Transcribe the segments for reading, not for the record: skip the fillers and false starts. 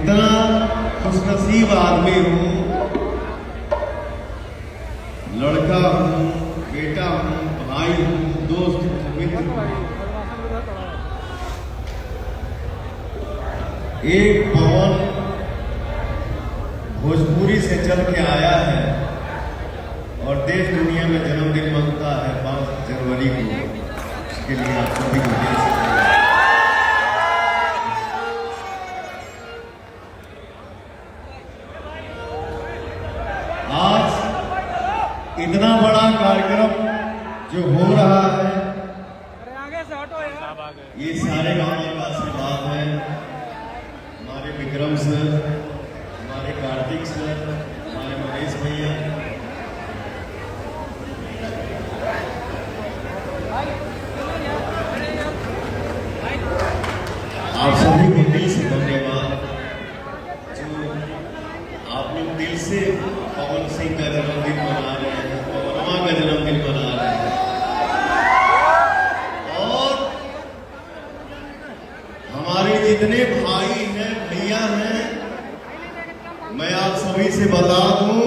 इतना खुशनसीब आदमी हूँ, लड़का हूँ, बेटा हूँ, भाई हूँ, दोस्त हूँ, मित्र हूँ। एक पवन भोजपुरी से चल के आया है और देश दुनिया में जन्मदिन मनता है 5 जनवरी को। उसके लिए आप सभी को दिल से आज इतना बड़ा कार्यक्रम जो हो रहा है, ये सारे गांव का आशीर्वाद है। हमारे विक्रम सर, हमारे कार्तिक सर, हमारे मनीष भैया, आप सभी को दिल से धन्यवाद जो आप लोग दिल से पवन सिंह का जन्मदिन मना रहे हैं, पवनमा का जन्मदिन मना रहे हैं। और हमारे जितने भाई हैं, भैया हैं, मैं आप सभी से बता दूं,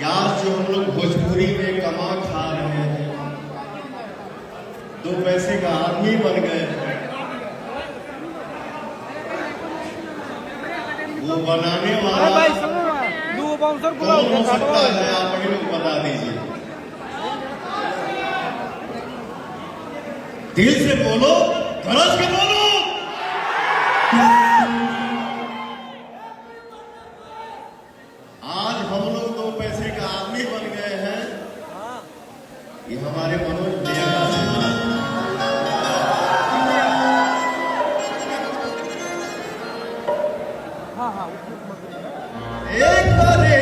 आज जो हम लोग भोजपुरी में कमा खा रहे हैं, 2 पैसे का आदमी बन गए, वो बनाने वाला कौन हो सकता है? आप ही लोग बता दीजिए। दिल से बोलो, गरज के बोलो। आज हम लोग 2 पैसे का आदमी बन गए हैं, ये हमारे मनोज भैया का आशीर्वाद। एक बारे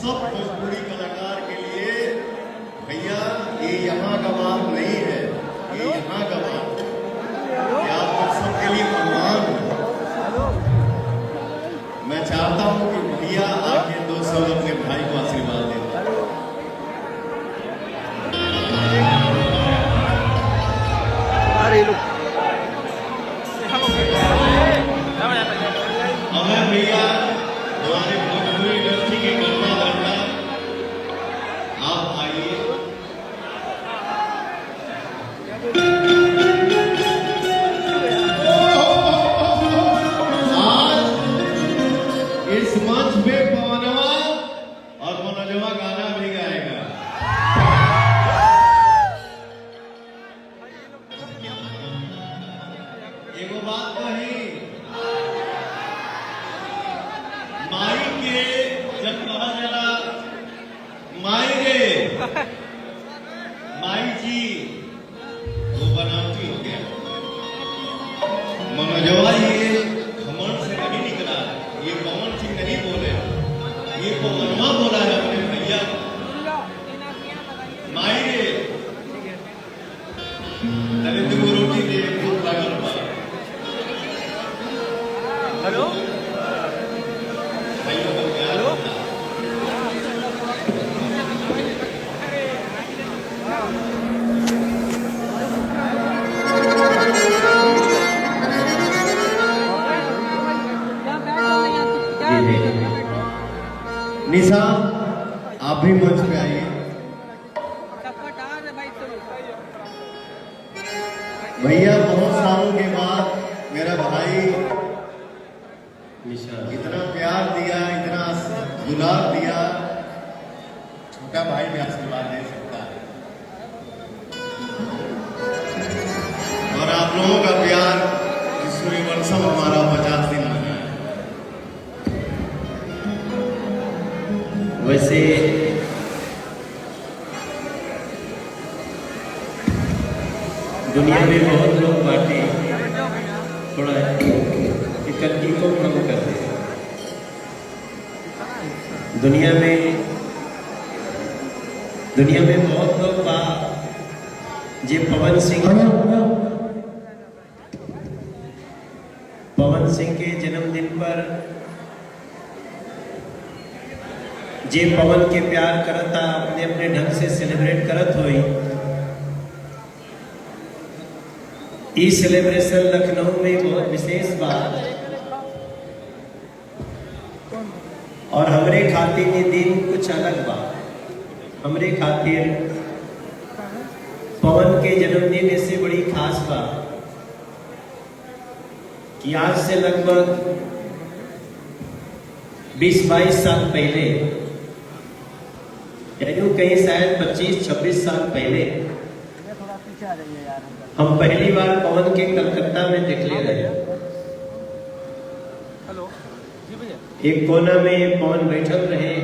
सब भोजपुरी कलाकार के लिए भैया, ये यहाँ का बात नहीं है, ये यहाँ का बात है। ये आप लोग सबके लिए सम्मान है। मैं चाहता हूँ कि भैया आके 2 शब्द अपने भाई को आशीर्वाद दें। हमें भैया हमारे भोजपुरी इंडस्ट्री के कर्ता धर्ता, आप आइए। आज इस मंच पे पवनवा और मनोजवा गाना भी गाएगा। एगो बात कही, माई के जब कहा जरा माई रे माई जी, वो बनावटी हो गया। मनोजवा ये घमंड से नहीं निकला, ये पवन सिंह नहीं बोले, ये पवनमा बोला है अपने भैया माई रे। नरेंद्र को रोटी दे, भूख लागल बा। हेलो निशा, आप भी मंच पे आइए। भैया बहुत सालों के बाद मेरा भाई निशा इतना प्यार दिया, इतना दुलार दिया, छोटा भाई भी आशीर्वाद दे सकता है। और आप लोगों का प्यार, सूर्यवंशम हमारा 50 दिन लगा है। वैसे दुनिया में बहुत लोग बातें थोड़ा इकट्ठी को कम करते हैं। दुनिया में बहुत लोग जे पवन सिंह पवन सिंह के जन्मदिन पर जे पवन के प्यार करता अपने अपने ढंग से सेलिब्रेट करत हुई। ई सेलिब्रेशन लखनऊ में बहुत विशेष बात और हमरे खातिर ये दिन कुछ अलग बा। हमरे खातिर पवन के जन्मदिन ऐसे बड़ी खास बा कि आज से लगभग 20-22 साल पहले, यानी कहीं शायद 25-26 साल पहले हम पहली बार पवन के कलकत्ता में देखले रहे। एक कोना में पवन बैठल रहे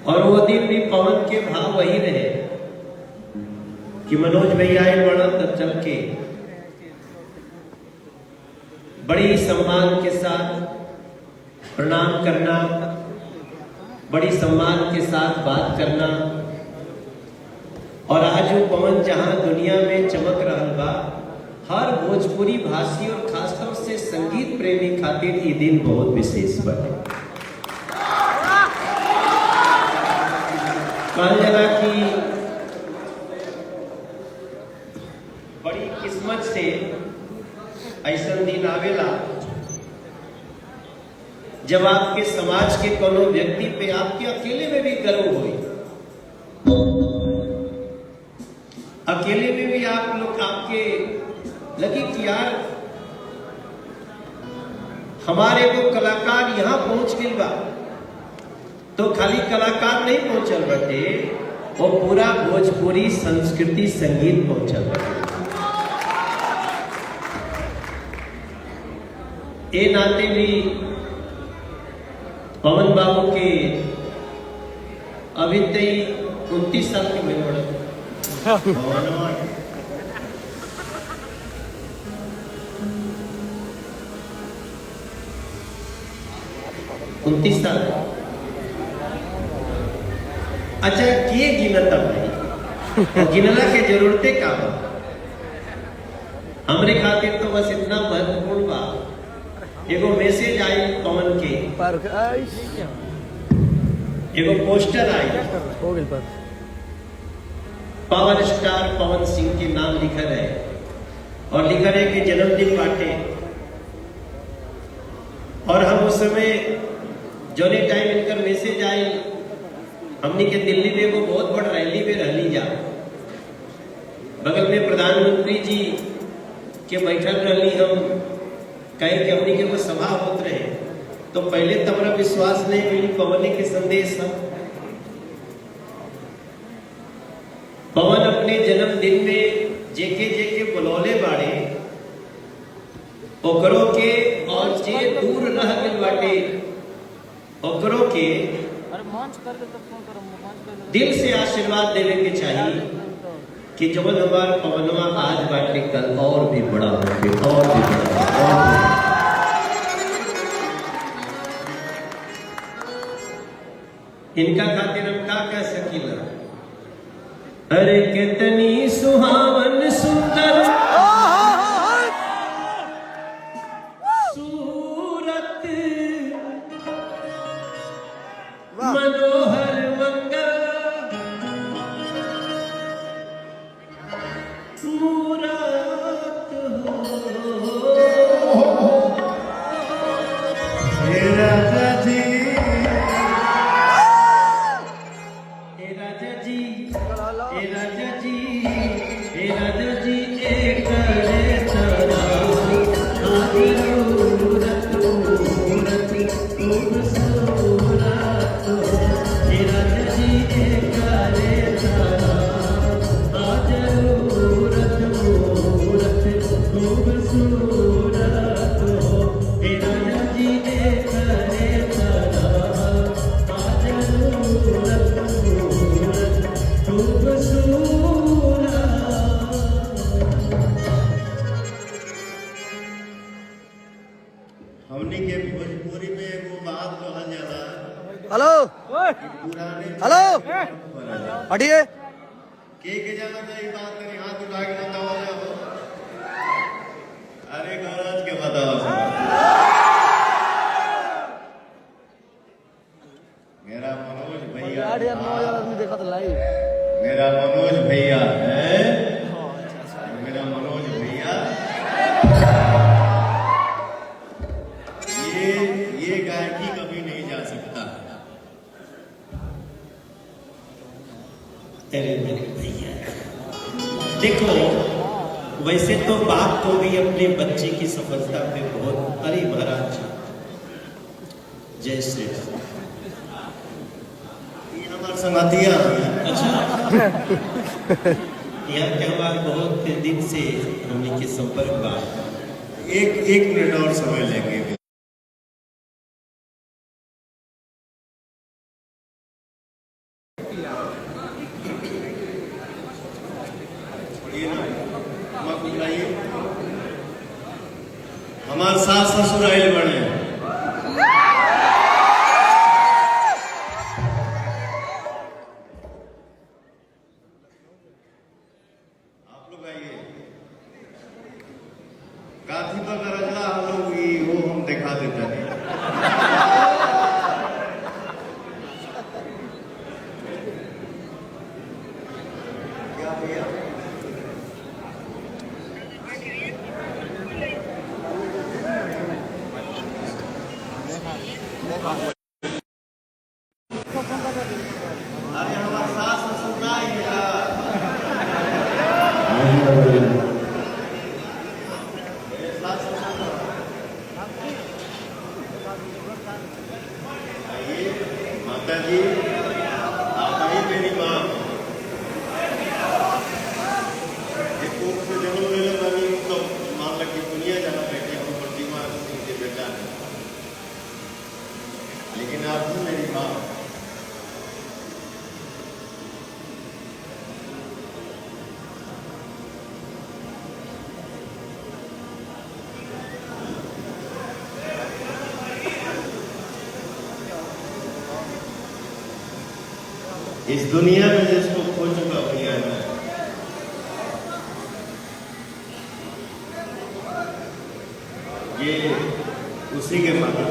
और वो दिन भी पवन के भाव वही रहे कि मनोज भैया आए बड़ा तब चल के बड़ी सम्मान के साथ प्रणाम करना, बड़ी सम्मान के साथ बात करना। और आज वो पवन जहां दुनिया में चमक रहा बा, हर भोजपुरी भाषी और खासतौर से संगीत प्रेमी खातिर ये दिन बहुत विशेष बने। कहल जाला कि बड़ी किस्मत से ऐसा दिन आवेला जब आपके समाज के कोनो व्यक्ति पे आपके अकेले में भी गर्व होई, अकेले में भी आप लोग आपके लगी कि यार हमारे को कलाकार यहां पहुंच गई बा। तो खाली कलाकार नहीं पहुंचल बटे, वो पूरा भोजपुरी संस्कृति संगीत पहुंचल बटे। ए नाते भी पवन बाबू के अभी तक 29 साल की उम्र बढ़ 29 साल। अच्छा किए गिनता भाई, गिनला के जरूरते का बा। हमरे खातिर तो बस इतना महत्वपूर्ण बा, एगो मैसेज आई पवन के, एगो पोस्टर आई, पावर स्टार पवन सिंह के नाम लिखा है और लिखा है कि जन्मदिन बाटे। और हम उस समय जोने टाइम इनकर मैसेज आई, हमने के दिल्ली में वो बहुत बड़ा रैली में रहली जा, बगल में प्रधानमंत्री जी के बैठल रहली। हम कहे कि हमने के वो सभा होत रहे, तो पहले तो हमारा विश्वास नहीं मिली पवन के संदेश हम। पवन अपने जन्मदिन में जेके जेके बुलौले बाड़े ओकरो के, और जे दूर रह गइल बाटे ओकरो के दिल से आशीर्वाद देने के चाहिए कि जब हमार पवनवा आज बाटे कल और भी बड़ा होगे, और भी बड़ा। इनका खातिर हम का कह सकीला। अरे कितनी सुहावन सुंदर सूरत, मनोहर मंगल मूरत हो। हे राजा जी, हे राजा जी, हे राजा जी, हे राजा जी, एक करे तारा जरूरत मूरत खूबसूरत। हे राजा जी, एक करे तारा जरूरत मूरत खूबसूरत। हे राजा जी, एक करे तारा जरूरत मूरत खूबसूरत। हमने के भोजपुरी में वो बात कहल जाला, हेलो पुराने हेलो हटिए। के जाना था ये बात करी, हाथ उठा के बताओ जाओ। अरे महाराज के बताओ मेरा मनोज भैया, 8,000 आदमी देखा था लाइव। मेरा मनोज भैया है, मेरा मनोज भैया ये गायकी कभी नहीं जा सकता। अरे मेरे भैया, देखो वैसे तो बाप को भी अपने बच्चे की सफलता पे बहुत, अरे महाराज जय श्री राम। ये हमारे संगतिया अच्छा यहाँ क्या बात, बहुत दिन से हमने के संपर्क बात, एक मिनट और समय लेंगे। हमारे सास ससुर आयल बने, आप लोग आइए। काथी पर रजला हम लोग वो हम दिखा देते हैं। क्या भैया अरे हमारे सास ससुर ना आइएगा। सास ससुर आइए, माता जी आप आई, मेरी माँ एक कोख से जन्म ले वाली तो मान लगी दुनिया जहाँ बैठे हम प्रतिमा सिंह के बेटा है, लेकिन आप भी मेरी माँ। इस दुनिया में जिसको खो चुका भैया है, ये उसी के माता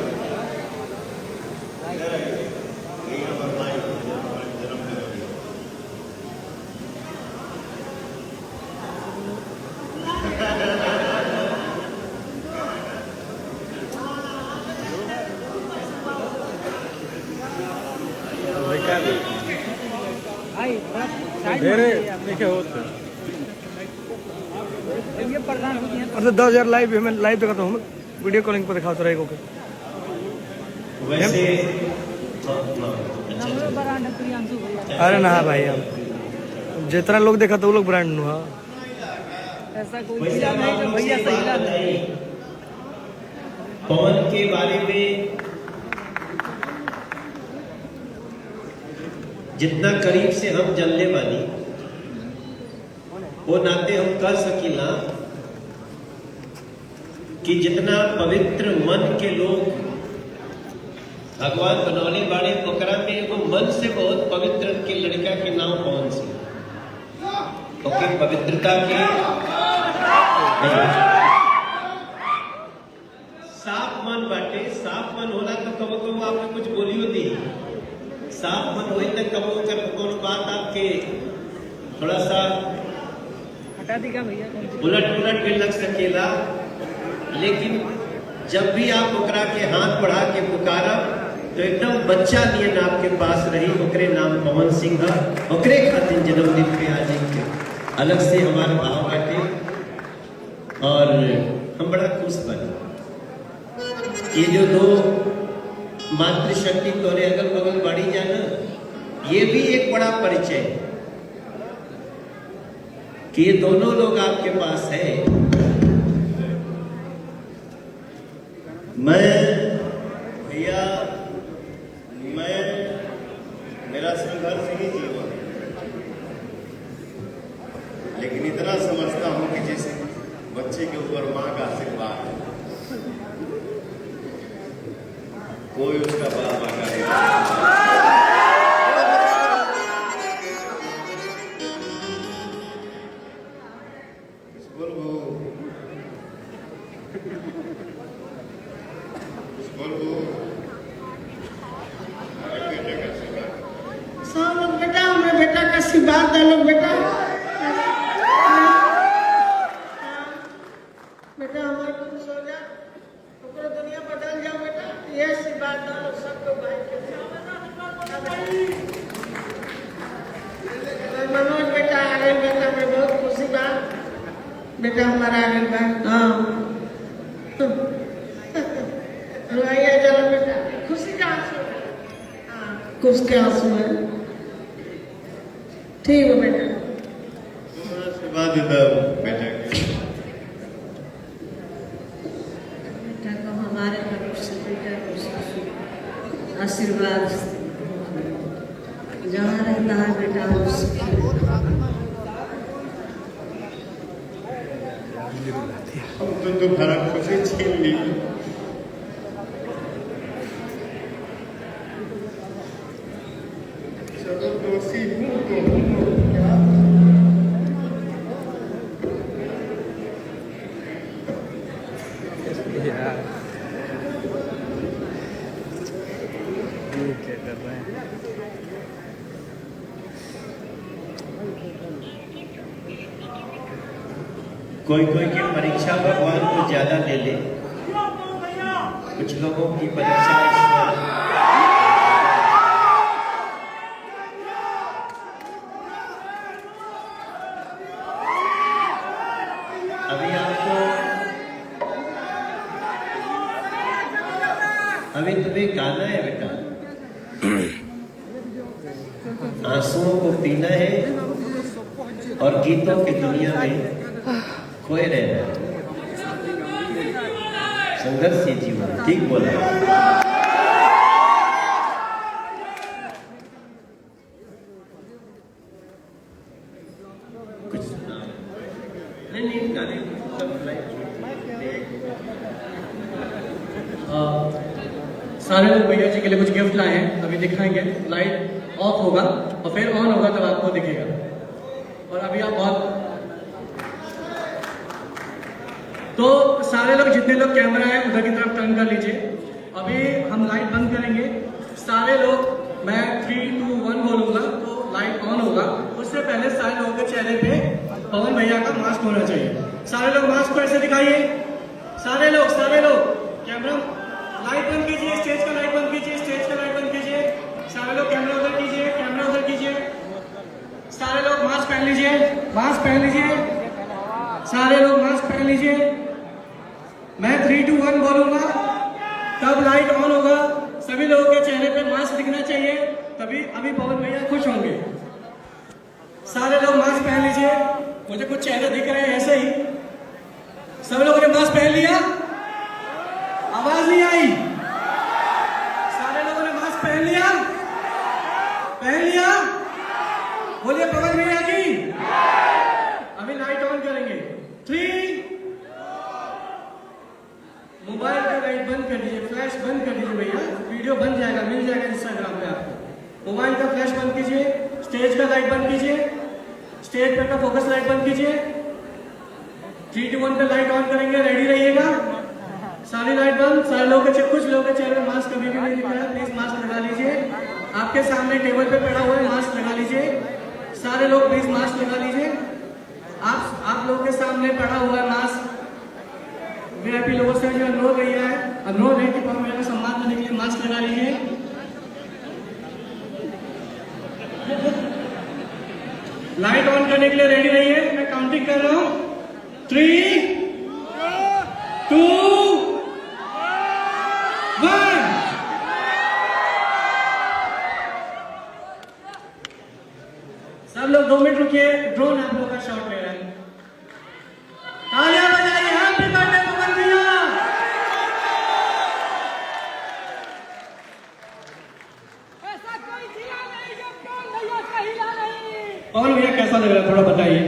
और 10,000 लाइव हमें लाइव देखा तो हम वीडियो कॉलिंग पर दिखाते रहेगा के वैसे अरे ना भाई, हम जितना लोग देखा तो वो लोग ब्रांड नु ऐसा कोई वैसे हम नहीं आप तो लोग भैया से सही बात ना बताइए, पवन के बारे में जितना करीब से हम जानले बानी वो नाते हम कह सकीला कि जितना पवित्र मन के लोग भगवान बनौले बाड़े, ओकरा में एगो मन से बहुत पवित्र के लड़का के नाम पवन सिंह। ओके, पवित्रता के साफ मन बाटे, साफ मन होला तो कबो कबो आपने कुछ बोलियो दी, साफ मन होई तक कबो कर कोनो बात आपके थोड़ा सा हटा दी क्या भैया, उलट भी लग सकेला, लेकिन जब भी आप ओकरा के हाथ बढ़ा के पुकारब तो एकदम बच्चा नियन आपके पास रही। ओकरे नाम पवन सिंह है, ओकरे खातिर जन्मदिन पे आज एक अलग से हमारा भाव बाटे और हम बड़ा खुश बने। ये जो दो मातृशक्ति तोरे अगल बगल बढ़ी जाना, ये भी एक बड़ा परिचय कि ये दोनों लोग आपके पास है। मैं भैया, मैं मेरा संघर्ष ही जीवन, लेकिन इतना समझता हूं कि जिस बच्चे के ऊपर माँ का आशीर्वाद है, कोई उसका बाप माँ का आशीर्वाद दे लो बेटा। बेटा हमारे खुश हो जा, पूरा दुनिया बदल जाओ बेटा। ये आशीर्वाद दो सबको भाई के। मनोज बेटा आ गए बेटा, मैं बहुत खुशी बा बेटा हमारा आ गए बा। हाँ रोइया जरा बेटा, खुशी का आंसू है। हाँ खुश के आंसू है। ठीक है बेटा, आशीर्वाद देता हूँ बेटा को। बेटा को हमारे तरफ से बेटा को आशीर्वाद जहाँ रहता है बेटा उसकी। तो तुम्हारा खुशी छीन ली। चलो दोषी हूँ तो हूँ क्या। यार ये क्या कर रहे हैं? कोई कोई की परीक्षा भगवान को ज्यादा ले ले, कुछ लोगों की परीक्षा ईश्वर। अभी आपको अभी तुम्हें गाना है बेटा, आंसुओं को पीना है और गीतों की दुनिया में खोए रहना है। संघर्ष ये जीवन। ठीक बोला। कुछ नहीं गाने सारे लोग भैया जी के लिए कुछ गिफ्ट लाए हैं, अभी दिखाएंगे। लाइट ऑफ होगा और फिर ऑन होगा तब आपको दिखेगा। और अभी आप बहुत तो सारे लोग जितने लोग कैमरा है उधर की तरफ टर्न कर लीजिए। अभी हम लाइट बंद करेंगे, सारे लोग मैं 3, 2, 1 बोलूंगा तो लाइट ऑन होगा। उससे पहले सारे लोगों के चेहरे पे पवन भैया का मास्क होना चाहिए। सारे लोग मास्क को ऐसे दिखाइए। सारे लोग कैमरा लाइट बंद कीजिए, स्टेज का लाइट बंद कीजिए, स्टेज का लाइट बंद कीजिए। सारे लोग कैमरा उधर कीजिए, कैमरा उधर कीजिए। सारे लोग मास्क पहन लीजिए, मास्क पहन लीजिए। सारे लोग मास्क पहन लीजिए। मैं 3, 2, 1 बोलूंगा तब लाइट ऑन होगा। सभी लोगों के चेहरे पे मास्क दिखना चाहिए, तभी अभी पवन भैया खुश होंगे। सारे लोग मास्क पहन लीजिए। मुझे कुछ चेहरे दिख रहे हैं ऐसे ही। सभी लोगों ने मास्क पहन लिया? आवाज नहीं आई। सारे लोगों ने मास्क पहन लिया? पहन लिया? बोलिए पवन भैया की। अभी लाइट ऑन करेंगे। 3 मोबाइल का लाइट बंद कर दीजिए, फ्लैश बंद कर दीजिए भैया, वीडियो बन जाएगा, मिल जाएगा इंस्टाग्राम पे आपको। मोबाइल का फ्लैश बंद कीजिए, स्टेज का लाइट बंद कीजिए, स्टेज पे का फोकस लाइट बंद कीजिए। 3, 2, 1 पे लाइट ऑन करेंगे, रेडी रहिएगा। सारी लाइट बंद। सारे लोगों के कुछ लोगों के चेहरे में मास्क कभी भी नहीं दिख रहा है, प्लीज मास्क लगा लीजिए। आपके सामने टेबल पे पड़ा हुआ है, मास्क लगा लीजिए। सारे लोग प्लीज मास्क लगा लीजिए। आप लोगों के सामने पड़ा हुआ है मास्क। वीआईपी लोगों से जो अनुरोध किया है, अनुरोध है कि पवन भैया का सम्मान करने के लिए मास्क लगा लीजिए। लाइट ऑन करने के लिए रेडी रहिए। मैं काउंटिंग कर रहा हूं। 3, 2, 1। सब लोग 2 मिनट रुकिए, ड्रोन आप लोगों का शॉट ले रहा है। तालियां बजाइए, हैप्पी बर्थडे पवन भैया। पवन भैया कैसा लग रहा है थोड़ा बताइए।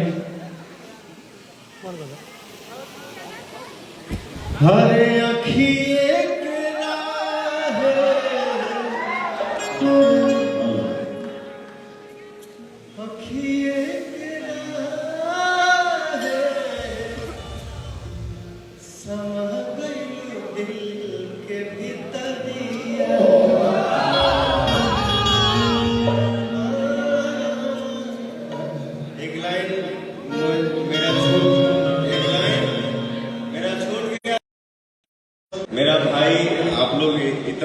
हरे अखिए के राहे अखिए के राहे समा गई दिल के भीतरिया।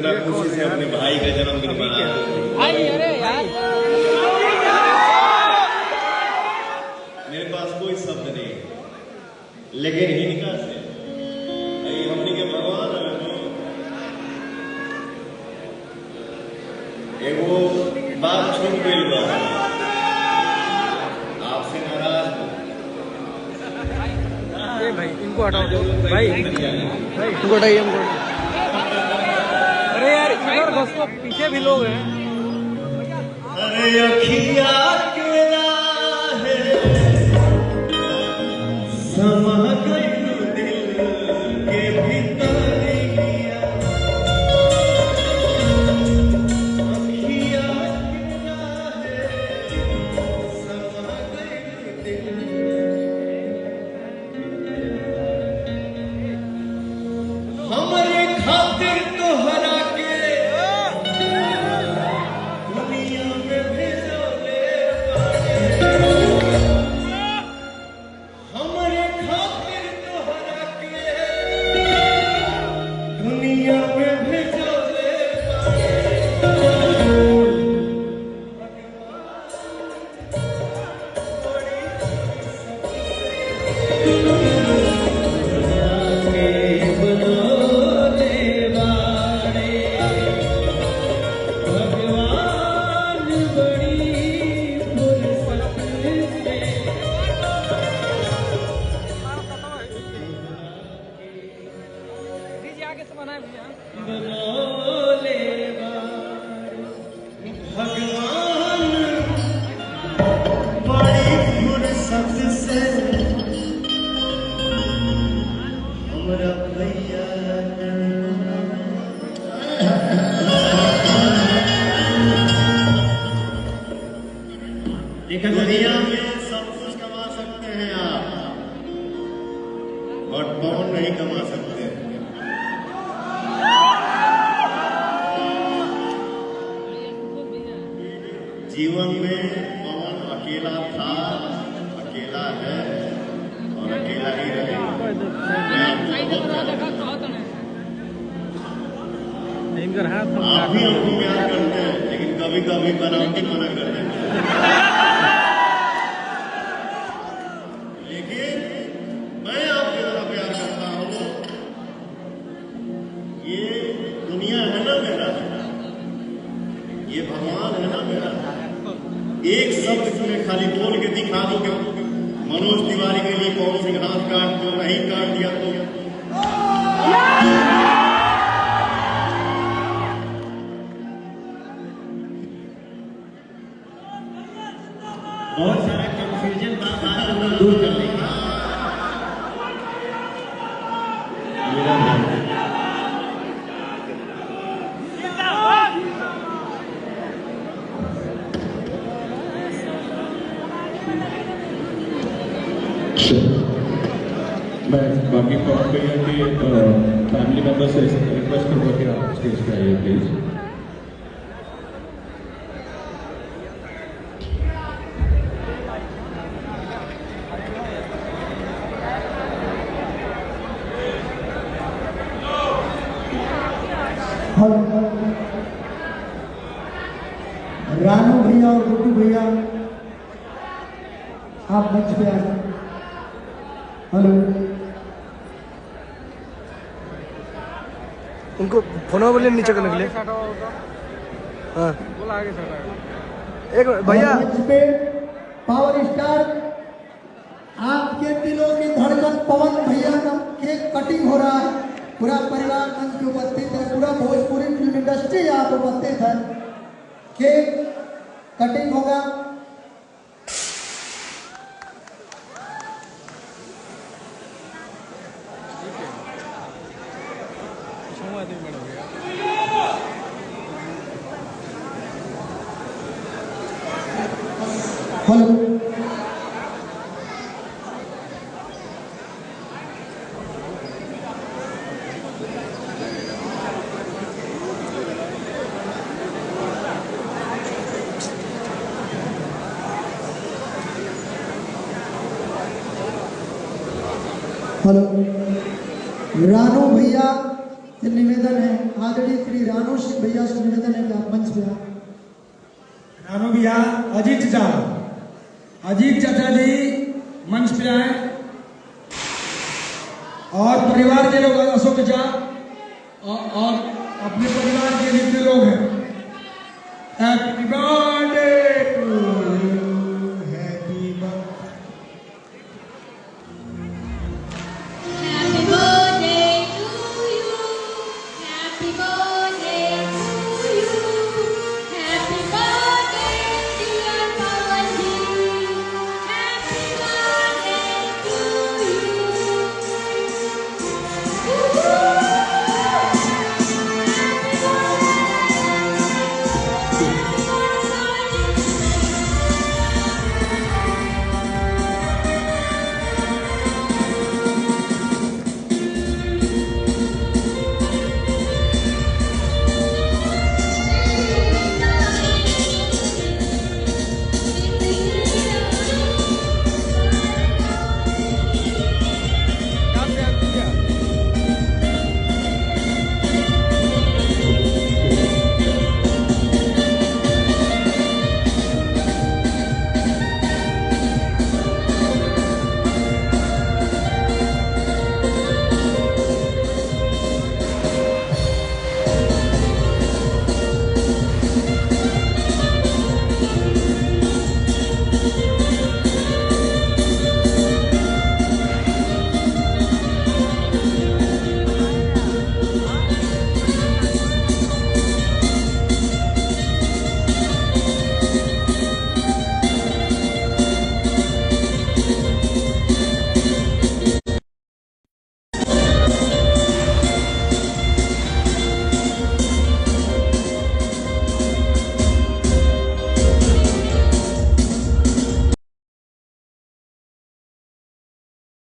कितना खुशी से अपने भाई का जन्मदिन मना। मेरे पास कोई शब्द नहीं है, लेकिन इनका से हमने के भगवान एगो बात छूट गई बा, आपसे नाराज हूं। भाई इनको हटाओ भाई, इनको हटाइए हमको। अरे यार इधर घुसो, पीछे भी लोग हैं। अरे अखिया केला है समा गई दिल के भीतरिया, अखिया केला है समा गई दिल, हमरे खातिर तोहरा के दुनिया में भेजोले बाड़े, हमरे खातिर तोहरा के दुनिया में भेजोले भगवान बड़ी फुर्सत से हमरा भैया दुनिया में सब कुछ कमा सकते हैं आप, बट पवन नहीं कमा सकते। जीवन में पवन अकेला था, अकेला है और अकेला ही रहेगा। मैं आपको बहुत प्यार करता हूं। इनका हाथ आप भी हमको प्यार करते हैं, लेकिन कभी कभी बनावटी मना कर देते हैं। लेकिन मैं आपकी तरह प्यार करता हूं। ये दुनिया है ना मेरा, ये भगवान है ना मेरा। एक शब्द में खाली बोल के दिखा दो कि मनोज तिवारी के लिए पवन सिंह हाथ काट दो, नहीं काट दिया तो बहुत सारा कंफ्यूजन बात आज हम लोग दूर कर लेंगे। मेरा नाम है। मैं बाकी पवन भैया के फैमिली मेंबर से रिक्वेस्ट करूँगा कि आप स्टेज पे आइए प्लीज। रानू भैया और गुड्डू भैया आप मंच पे आ जाए। हेलो, उनको फोन बोले नीचे करने के लिए। हाँ एक भैया मंच पे पावर स्टार आपके दिलों की धड़कन पवन भैया का केक कटिंग हो रहा है। पूरा परिवार मंच पे उपस्थित है, पूरा भोजपुरी फिल्म इंडस्ट्री यहाँ पे उपस्थित है। केक कटिंग होगा। हेलो, हेलो, रानू भैया ये निवेदन है आदरणीय श्री रानू सिंह भैया से निवेदन है कि आप मंच पे आए। रानू भैया, अजीत चाचा जी मंच पे आए और परिवार के लोग अशोक चाचा और अपने परिवार के जितने लोग हैं